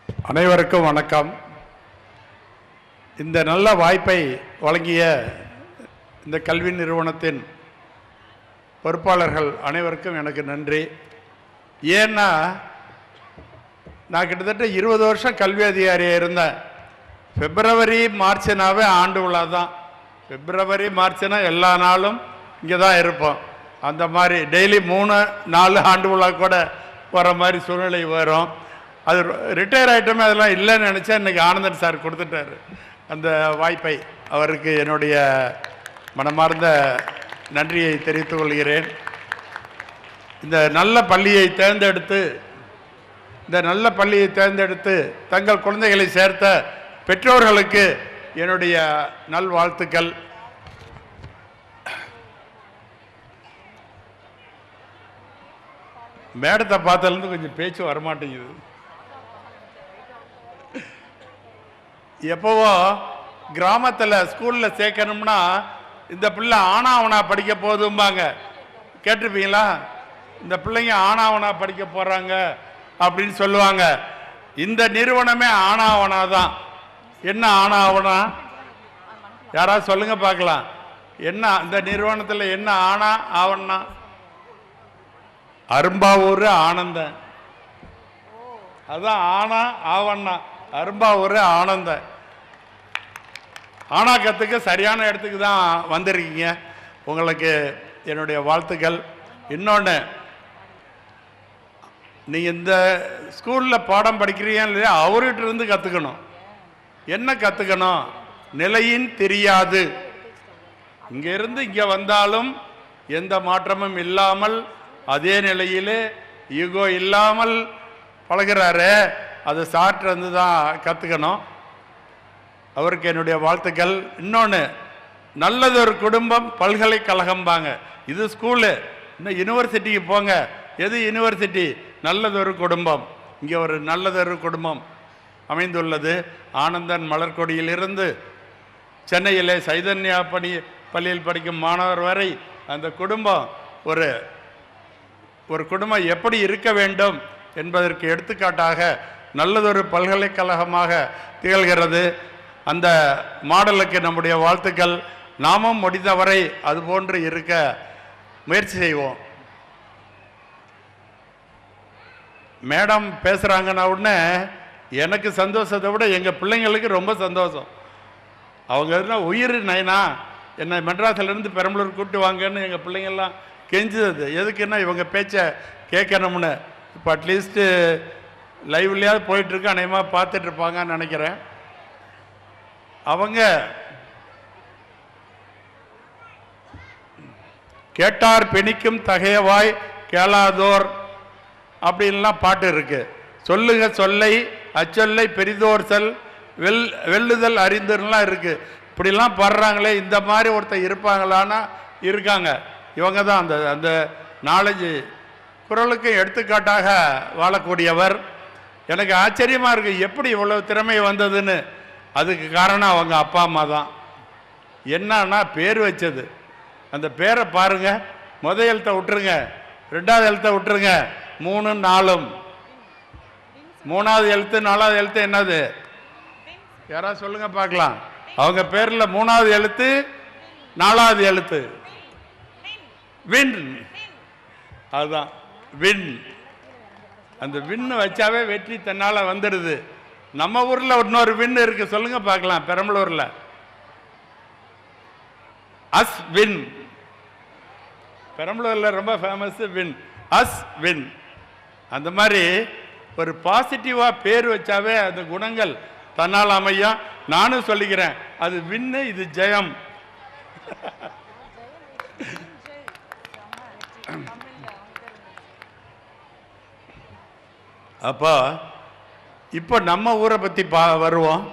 அனைவருக்கும் வணக்கம். இந்த நல்ல வாய்ப்பை வழங்கிய இந்த கல்வி நிறுவனத்தின் பொறுப்பாளர்கள் அனைவருக்கும் எனக்கு நன்றி. ஏன்னா நான் கிட்டத்தட்ட 20 வருஷம் கல்வி அதிகாரியாக இருந்தேன். பிப்ரவரி மார்ச்னாவே ஆண்டு விழா தான். பிப்ரவரி மார்ச்னா எல்லா நாளும் இங்கே தான் இருப்போம். அந்த மாதிரி டெய்லி 3-4 ஆண்டு விழா கூட போகிற மாதிரி சூழ்நிலை வரும். அது ரிட்டையர் ஆகிட்டோமே அதெல்லாம் இல்லைன்னு நினச்சா இன்றைக்கி ஆனந்தன் சார் கொடுத்துட்டார் அந்த வாய்ப்பை. அவருக்கு என்னுடைய மனமார்ந்த நன்றியை தெரிவித்துக் கொள்கிறேன். இந்த நல்ல பள்ளியை தேர்ந்தெடுத்து தங்கள் குழந்தைகளை சேர்த்த பெற்றோர்களுக்கு என்னுடைய நல்வாழ்த்துக்கள். மேடத்தை பார்த்ததுலேருந்து கொஞ்சம் பேச்சு வரமாட்டேங்குது. எப்போவோ கிராமத்தில் ஸ்கூலில் சேர்க்கணும்னா இந்த பிள்ளை ஆனாவனா படிக்க போதும்பாங்க. கேட்டிருப்பீங்களா? இந்த பிள்ளைங்க ஆனாவனா படிக்க போகிறாங்க அப்படின்னு சொல்லுவாங்க. இந்த நிறுவனமே ஆனாவனா தான். என்ன ஆனாவனா? யாராவது சொல்லுங்க பார்க்கலாம். என்ன இந்த நிறுவனத்தில் என்ன ஆவணா? அரும்பாவூர் ஆனந்தன். அதான் ஆனா ஆவண்ணா. அரும்பாவூர் ஆனந்தன். ஆனாக்கத்துக்கு சரியான இடத்துக்கு தான் வந்திருக்கீங்க. உங்களுக்கு என்னுடைய வாழ்த்துக்கள். இன்னொன்று, நீங்கள் இந்த ஸ்கூலில் பாடம் படிக்கிறீங்க இல்லையா, அவர்கிட்ட இருந்து கற்றுக்கணும். என்ன கற்றுக்கணும்? நிலையின் தெரியாது. இங்கேருந்து இங்கே வந்தாலும் எந்த மாற்றமும் இல்லாமல் அதே நிலையிலே ஈகோ இல்லாமல் பழகிறாரு. அதை சாற்று வந்து தான் கற்றுக்கணும். அவருக்கு என்னுடைய வாழ்த்துக்கள். இன்னொன்று, நல்லதொரு குடும்பம் பல்கலைக்கழகம்பாங்க. இது ஸ்கூலு. இன்னும் யூனிவர்சிட்டிக்கு போங்க. எது யூனிவர்சிட்டி? நல்லதொரு குடும்பம். இங்கே ஒரு நல்லதொரு குடும்பம் அமைந்துள்ளது. ஆனந்தன் மலர்கொடியிலிருந்து சென்னையிலே சைதன்யா பள்ளியில் படிக்கும் மாணவர் வரை அந்த குடும்பம் ஒரு குடும்பம் எப்படி இருக்க வேண்டும் என்பதற்கு எடுத்துக்காட்டாக நல்லதொரு பல்கலைக்கழகமாக திகழ்கிறது. அந்த மாடலுக்கு நம்முடைய வாழ்த்துக்கள். நாமும் முடிந்தவரை அதுபோன்று இருக்க முயற்சி செய்வோம். மேடம் பேசுகிறாங்கன்னா உடனே எனக்கு சந்தோஷத்தை விட எங்கள் பிள்ளைங்களுக்கு ரொம்ப சந்தோஷம். அவங்க எதுனா உயிர் நைனா என்னை மெட்ராஸிலேருந்து பெரம்பலூர் கூப்பிட்டு வாங்கன்னு எங்கள் பிள்ளைங்கள்லாம் கெஞ்சுது. எதுக்குன்னா இவங்க பேச்சை கேட்கணும்னு. இப்போ அட்லீஸ்ட்டு லைவ்லையாவது போயிட்டுருக்கு. அநேகமாக பார்த்துட்ருப்பாங்கன்னு நினைக்கிறேன். அவங்க கேட்டார் பிணிக்கும் தகையவாய் கேளாதோர் அப்படின்லாம் பாட்டு இருக்கு. சொல்லுக சொல்லை அச்சொல்லை பெரிதோர் சொல் வெல்லுதல் அறிந்துலாம் இருக்கு. இப்படிலாம் பாடுறாங்களே, இந்த மாதிரி ஒருத்தர் இருப்பாங்களான்னா இருக்காங்க. இவங்க தான் அந்த நாலேஜ் குரலுக்கு எடுத்துக்காட்டாக வாழக்கூடியவர். எனக்கு ஆச்சரியமாக இருக்குது எப்படி இவ்வளோ திறமை வந்ததுன்னு. அதுக்கு காரணம் அவங்க அப்பா அம்மா தான். என்னன்னா பேர் வச்சது. அந்த பேரை பாருங்க. முதல் எழுத்தை விட்டுருங்க, 2வது எழுத்தை விட்டுருங்க, 3 4. 3வது எழுத்து 4வது எழுத்து என்னது? யாராவது சொல்லுங்க பார்க்கலாம். அவங்க பேரில் 3வது எழுத்து 4வது எழுத்து வின். அதுதான் வின். அந்த வின்னு வச்சாவே வெற்றி தன்னால் வந்துடுது. நம்ம ஊரில் இன்னொரு வின் இருக்கு. சொல்லுங்க பார்க்கலாம். பெரம்பலூரில் அஸ் வின். பெரம்பலூரில் ரொம்ப ஃபேமஸ் வின். As win. அந்த மாதிரி ஒரு பாசிட்டிவாக பேர் வச்சாவே அந்த குணங்கள் தன்னால் அமையும். நானும் சொல்லிக்கிறேன், அது வின்னு, இது ஜெயம். அப்போ இப்போ நம்ம ஊரை பற்றி வருவோம்.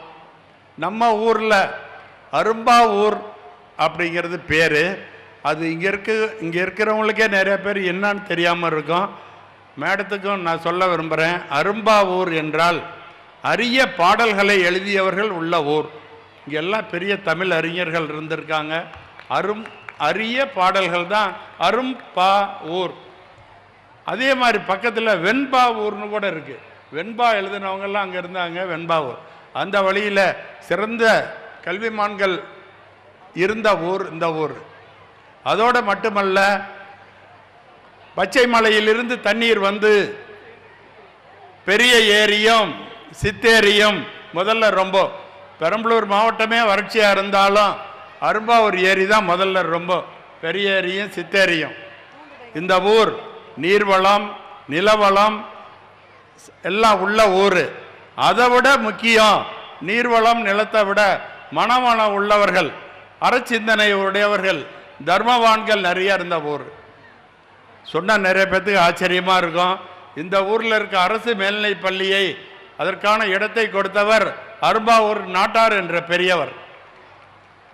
நம்ம ஊரில் அரும்பாவூர் அப்படிங்கிறது பேர். அது இங்கே இருக்கிறவங்களுக்கே நிறைய பேர் என்னன்னு தெரியாமல் இருக்கும். மேடத்துக்கும் நான் சொல்ல விரும்புகிறேன். அரும்பாவூர் என்றால் அரிய பாடல்களை எழுதியவர்கள் உள்ள ஊர். இங்கே எல்லாம் பெரிய தமிழ் அறிஞர்கள் இருந்திருக்காங்க. அரிய பாடல்கள் தான் அரும்பா ஊர். அதே மாதிரி பக்கத்தில் வெண்பா ஊர்னு கூட இருக்குது. வெண்பா எழுதினவங்கெல்லாம் அங்கே இருந்தாங்க. வெண்பாவூர் அந்த வழியில் சிறந்த கல்விமான்கள் இருந்த ஊர் இந்த ஊர். அதோடு மட்டுமல்ல, பச்சை மலையிலிருந்து தண்ணீர் வந்து பெரிய ஏரியும் சித்தேரியும் முதல்ல ரொம்ப, பெரம்பலூர் மாவட்டமே வறட்சியாக இருந்தாலும் அரும்பாவூர் ஏரி தான் முதல்ல ரொம்ப பெரிய ஏரியும் சித்தேரியும். இந்த ஊர் நீர்வளம் நிலவளம் எல்லாம் உள்ள ஊர். அதை விட முக்கியம், நீர்வளம் நிலத்தை விட மனவளம் உள்ளவர்கள், அறச்சிந்தனை உடையவர்கள், தர்மவான்கள் நிறைய இருந்த ஊர். சொன்னால் நிறைய பேர்த்துக்கு ஆச்சரியமாக இருக்கும். இந்த ஊரில் இருக்க அரசு மேல்நிலை பள்ளியை அதற்கான இடத்தை கொடுத்தவர் அரும்பாவூர் நாட்டார் என்ற பெரியவர்.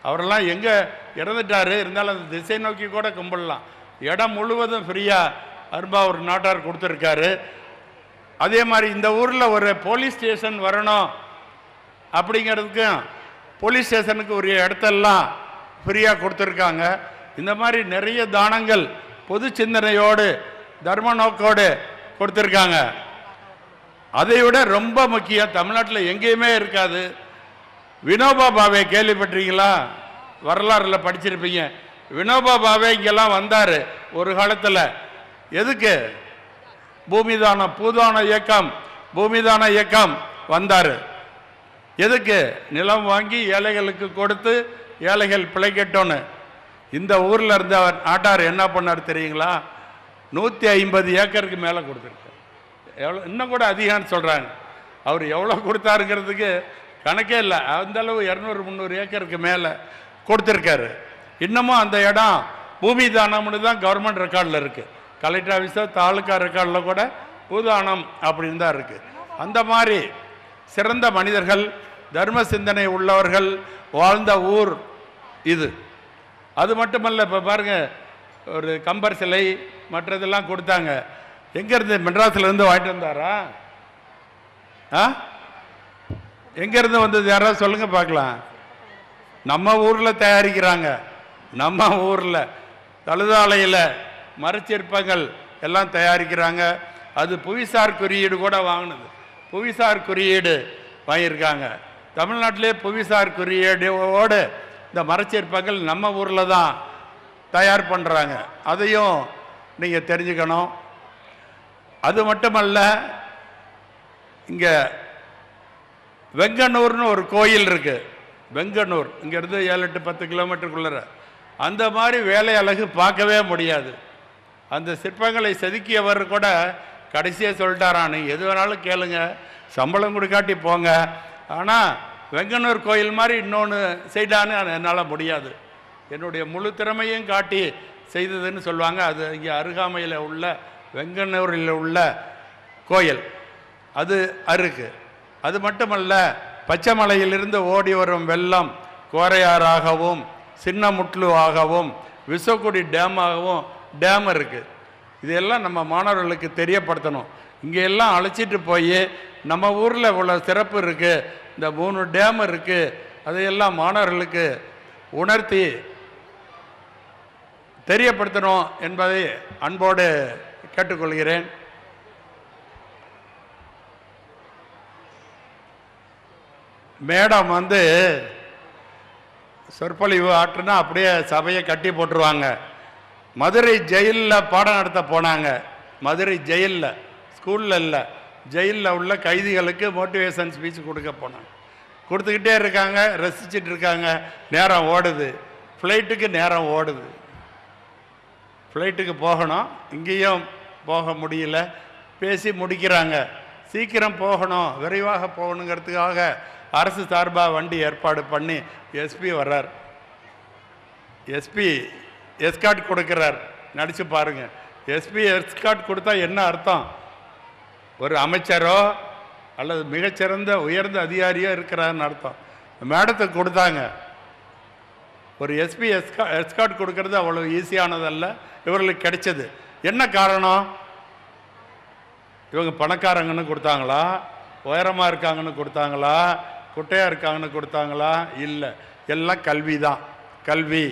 அவரெல்லாம் எங்கே இறந்துட்டார், இருந்தாலும் அந்த திசை நோக்கி கூட கும்பிடலாம். இடம் முழுவதும் ஃப்ரீயாக அரும்பாவூர் நாட்டார் கொடுத்துருக்காரு. அதே மாதிரி இந்த ஊரில் ஒரு போலீஸ் ஸ்டேஷன் வரணும் அப்படிங்கிறதுக்கும் போலீஸ் ஸ்டேஷனுக்கு ஒரு இடத்தெல்லாம் ஃப்ரீயாக கொடுத்துருக்காங்க. இந்த மாதிரி நிறைய தானங்கள் பொது சிந்தனையோடு தர்ம நோக்கோடு கொடுத்துருக்காங்க. அதை விட ரொம்ப முக்கியம், தமிழ்நாட்டில் எங்கேயுமே இருக்காது. வினோபா பாவே கேள்விப்பட்டிருக்கீங்களா? வரலாறுல படிச்சிருப்பீங்க. வினோபா பாவே இங்கெல்லாம் வந்தார் ஒரு காலத்தில். எதுக்கு? பூமிதான பூதான இயக்கம், பூமிதான இயக்கம் வந்தார். எதுக்கு? நிலம் வாங்கி ஏழைகளுக்கு கொடுத்து ஏழைகள் பிழைக்கட்டோன்னு. இந்த ஊரில் இருந்த நாட்டார் என்ன பண்ணார் தெரியுங்களா? 150 ஏக்கருக்கு மேலே கொடுத்துருக்காரு. எவ்வளோ, இன்னும் கூட அதிகம்னு சொல்கிறாங்க. அவர் எவ்வளோ கொடுத்தாருங்கிறதுக்கு கணக்கே இல்லை. அந்தளவு 200-300 ஏக்கருக்கு மேலே கொடுத்துருக்காரு. இன்னமும் அந்த இடம் பூமி தானம்னு தான் கவர்மெண்ட் ரெக்கார்டில் இருக்குது. கலெக்டர் ஆஃபீஸோ தாலுக்கா ரெக்கார்டில் கூட பூதானம் அப்படின்னு தான் இருக்குது. அந்த மாதிரி சிறந்த மனிதர்கள், தர்ம சிந்தனை உள்ளவர்கள் வாழ்ந்த ஊர் இது. அது மட்டுமல்ல, இப்போ பாருங்கள், ஒரு கம்பர் சிலை மற்றதெல்லாம் கொடுத்தாங்க. எங்கேருந்து? மெட்ராஸ்லேருந்து வாங்கிட்டு வந்தாரா? எங்கேருந்து வந்தது? யாராவது சொல்லுங்கள் பார்க்கலாம். நம்ம ஊரில் தயாரிக்கிறாங்க. நம்ம ஊரில் தழுதாலையில் மரச்சிற்பங்கள் எல்லாம் தயாரிக்கிறாங்க. அது புவிசார் குறியீடு கூட வாங்கினது. புவிசார் குறியீடு வாங்கியிருக்காங்க. தமிழ்நாட்டிலே புவிசார் குறியீடோடு இந்த மரச்சிற்பங்கள் நம்ம ஊரில் தான் தயார் பண்ணுறாங்க. அதையும் நீங்கள் தெரிஞ்சுக்கணும். அது மட்டுமல்ல, இங்கே வெங்கனூர்னு ஒரு கோயில் இருக்குது. வெங்கனூர் இங்கேருந்து 7-10 கிலோமீட்டருக்குள்ளே. அந்த மாதிரி வேலை அழகு பார்க்கவே முடியாது. அந்த சிற்பங்களை செதுக்கியவர் கூட கடைசியாக சொல்லிட்டாரான், நீங்கள் எது வேணாலும் கேளுங்க, சம்பளம் கொடுக்காட்டி போங்க, ஆனால் வெங்கனூர் கோயில் மாதிரி இன்னொன்று செய்தான்னு என்னால் முடியாது, என்னுடைய முழு திறமையும் காட்டி செய்ததுன்னு சொல்லுவாங்க. அது இங்கே அருகாமையில் உள்ள வெங்கனூரில் உள்ள கோயில் அது அருக்கு. அது மட்டுமல்ல, பச்சைமலையிலிருந்து ஓடி வரும் வெள்ளம் கோரையாறாகவும் சின்னமுட்லுவாகவும் விசக்குடி டேமாகவும் டேம் இருக்குது. இதெல்லாம் நம்ம மாணவர்களுக்கு தெரியப்படுத்தணும். இங்கே எல்லாம் அழைச்சிட்டு போய் நம்ம ஊரில் உள்ள சிறப்பு இருக்குது, இந்த 3 டேம் இருக்குது, அதையெல்லாம் மாணவர்களுக்கு உணர்த்தி தெரியப்படுத்தணும் என்பதை அன்போடு கேட்டுக்கொள்கிறேன். மேடம் சொற்பொழிவு ஆற்றுனா அப்படியே சபையை கட்டி போட்டுருவாங்க. மதுரை ஜெயிலில் பாடம் நடத்த போனாங்க. மதுரை ஜெயிலில், ஸ்கூலில் இல்லை, ஜெயிலில் உள்ள கைதிகளுக்கு மோட்டிவேஷன் ஸ்பீச் கொடுக்க போனாங்க. கொடுத்துக்கிட்டே இருக்காங்க, ரசிச்சுட்டு இருக்காங்க. நேரம் ஓடுது, ஃப்ளைட்டுக்கு நேரம் ஓடுது. ஃப்ளைட்டுக்கு போகணும், இங்கேயும் போக முடியல, பேசி முடிக்கிறாங்க. சீக்கிரம் போகணும், விரைவாக போகணுங்கிறதுக்காக அரசு சார்பாக வண்டி ஏற்பாடு பண்ணி எஸ்பி வர்றார். எஸ்பி எஸ்கார்ட் கொடுக்குறார். நடிச்சு பாருங்க, எஸ்பி எஸ்கார்ட் கொடுத்தா என்ன அர்த்தம்? ஒரு அமைச்சரோ அல்லது மிகச்சிறந்த உயர்ந்த அதிகாரியோ இருக்கிறாருன்னு அர்த்தம். மேடத்துக்கு கொடுத்தாங்க. ஒரு எஸ்பி எஸ்கார்ட் கொடுக்கறது அவ்வளோ ஈஸியானதல்ல, இவர்களுக்கு கிடைச்சது. என்ன காரணம்? இவங்க பணக்காரங்கன்னு கொடுத்தாங்களா, உயரமாக இருக்காங்கன்னு கொடுத்தாங்களா, குட்டையாக இருக்காங்கன்னு கொடுத்தாங்களா? இல்லை, எல்லாம் கல்வி தான். கல்வி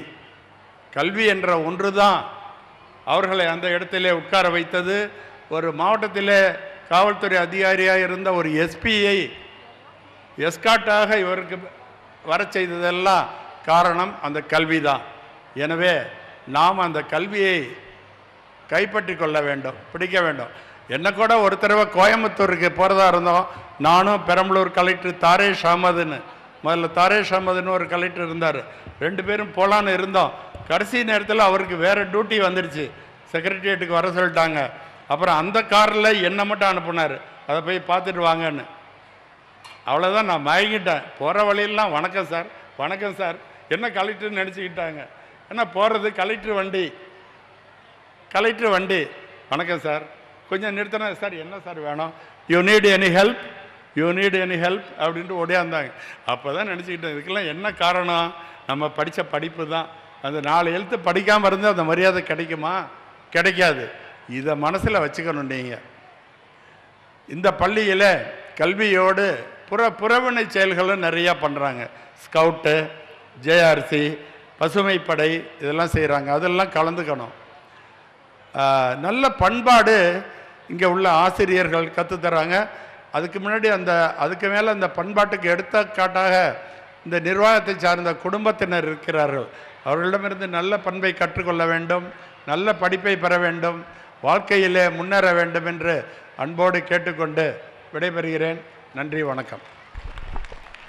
கல்வி என்ற ஒன்று தான் அவர்களை அந்த இடத்திலே உட்கார வைத்தது. ஒரு மாவட்டத்திலே காவல்துறை அதிகாரியாக இருந்த ஒரு எஸ்பியை எஸ்காட்டாக இவருக்கு வர செய்ததெல்லாம் காரணம் அந்த கல்வி தான். எனவே நாம் அந்த கல்வியை கைப்பற்றி கொள்ள வேண்டும், பிடிக்க வேண்டும். என்ன கூட ஒரு தடவை கோயம்புத்தூருக்கு போகிறதா இருந்தோம். நானும் பெரம்பலூர் கலெக்டர் தாரேஷ் அகமதுன்னு, முதல்ல தாரேஷ் அகமதுன்னு ஒரு கலெக்டர் இருந்தார். 2 பேரும் போகலான்னு இருந்தோம். கடைசி நேரத்தில் அவருக்கு வேறு டியூட்டி வந்துடுச்சு, செக்ரட்டரியேட்டுக்கு வர சொல்லிட்டாங்க. அப்புறம் அந்த காரில் என்னை மட்டும் அனுப்புனார், அதை போய் பார்த்துட்டு வாங்கன்னு. அவ்வளோதான், நான் மயங்கிட்டேன். போகிற வழியெல்லாம் வணக்கம் சார், வணக்கம் சார், என்ன கலெக்டர்னு நினச்சிக்கிட்டாங்க. ஏன்னா போகிறது கலெக்டர் வண்டி, வணக்கம் சார், கொஞ்சம் நிறுத்தினா சார் என்ன சார் வேணும், யூ நீட் எனி ஹெல்ப் அப்படின்ட்டு ஓடியாந்தாங்க. அப்போ தான் நினச்சிக்கிட்டேன், இதுக்கெல்லாம் என்ன காரணம், நம்ம படித்த படிப்பு தான். அந்த 4 எழுத்து படிக்காமல் இருந்தால் அந்த மரியாதை கிடைக்குமா? கிடைக்காது. இதை மனசில் வச்சுக்கணும். நீங்கள் இந்த பள்ளியில் கல்வியோடு புறவினை செயல்களும் நிறையா பண்ணுறாங்க. ஸ்கவுட்டு, ஜேஆர்சி, பசுமைப்படை இதெல்லாம் செய்கிறாங்க. அதெல்லாம் கலந்துக்கணும். நல்ல பண்பாடு இங்கே உள்ள ஆசிரியர்கள் கற்றுத்தராங்க. அதுக்கு முன்னாடி அதுக்கு மேலே அந்த பண்பாட்டுக்கு எடுத்துக்காட்டாக இந்த நிர்வாகத்தை சார்ந்த குடும்பத்தினர் இருக்கிறார்கள். அவர்களிடமிருந்து நல்ல பண்பை கற்றுக்கொள்ள வேண்டும், நல்ல படிப்பை பெற வேண்டும், வாழ்க்கையிலே முன்னேற வேண்டும் என்று அன்போடு கேட்டுக்கொண்டு விடைபெறுகிறேன். நன்றி, வணக்கம்.